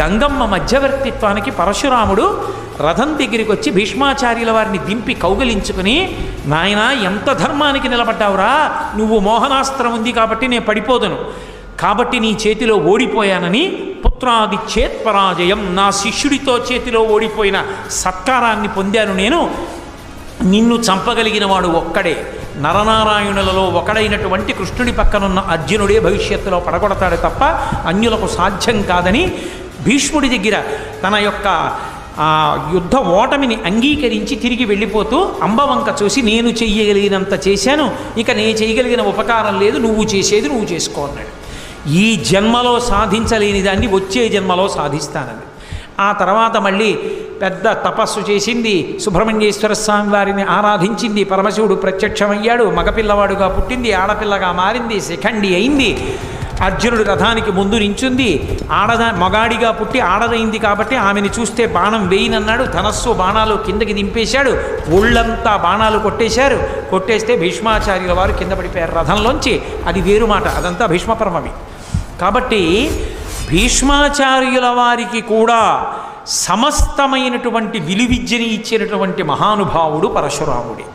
గంగమ్మ మధ్యవర్తిత్వానికి పరశురాముడు రథం దగ్గరికి వచ్చి భీష్మాచార్యుల వారిని దింపి కౌగలించుకుని, నాయనా ఎంత ధర్మానికి నిలబడ్డావురా, నువ్వు మోహనాస్త్రం ఉంది కాబట్టి నేను పడిపోదును, కాబట్టి నీ చేతిలో ఓడిపోయానని పుత్రాదిచ్చేత్ పరాజయం, నా శిష్యుడితో చేతిలో ఓడిపోయిన సత్కారాన్ని పొందాను నేను, నిన్ను చంపగలిగిన వాడు ఒక్కడే, నరనారాయణులలో ఒకడైనటువంటి కృష్ణుడి పక్కనున్న అర్జునుడే భవిష్యత్తులో పడగొడతాడు తప్ప అన్యులకు సాధ్యం కాదని భీష్ముడి దగ్గర తన యొక్క యుద్ధ ఓటమిని అంగీకరించి తిరిగి వెళ్ళిపోతూ అంబవంక చూసి, నేను చెయ్యగలిగినంత చేశాను, ఇక నేను చేయగలిగిన ఉపకారం లేదు, నువ్వు చేసేది నువ్వు చేసుకో అన్నాడు. ఈ జన్మలో సాధించలేని దాన్ని వచ్చే జన్మలో సాధిస్తానని. ఆ తర్వాత మళ్ళీ పెద్ద తపస్సు చేసింది, సుబ్రహ్మణ్యేశ్వర స్వామి వారిని ఆరాధించింది, పరమశివుడు ప్రత్యక్షమయ్యాడు, మగపిల్లవాడుగా పుట్టింది, ఆడపిల్లగా మారింది, శిఖండి అయింది, అర్జునుడు రథానికి ముందు నించుంది, మగాడిగా పుట్టి ఆడదైంది కాబట్టి ఆమెను చూస్తే బాణం వేయినన్నాడు, ధనస్సు బాణాలు కిందకి దింపేశాడు, ఒళ్ళంతా బాణాలు కొట్టేశారు, కొట్టేస్తే భీష్మాచార్యుల వారు కింద పడిపోయారు రథంలోంచి. అది వేరు మాట, అదంతా భీష్మపర్వమి. కాబట్టి భీష్మాచార్యుల వారికి కూడా సమస్తమైనటువంటి విలువిద్యని ఇచ్చినటువంటి మహానుభావుడు పరశురాముడే.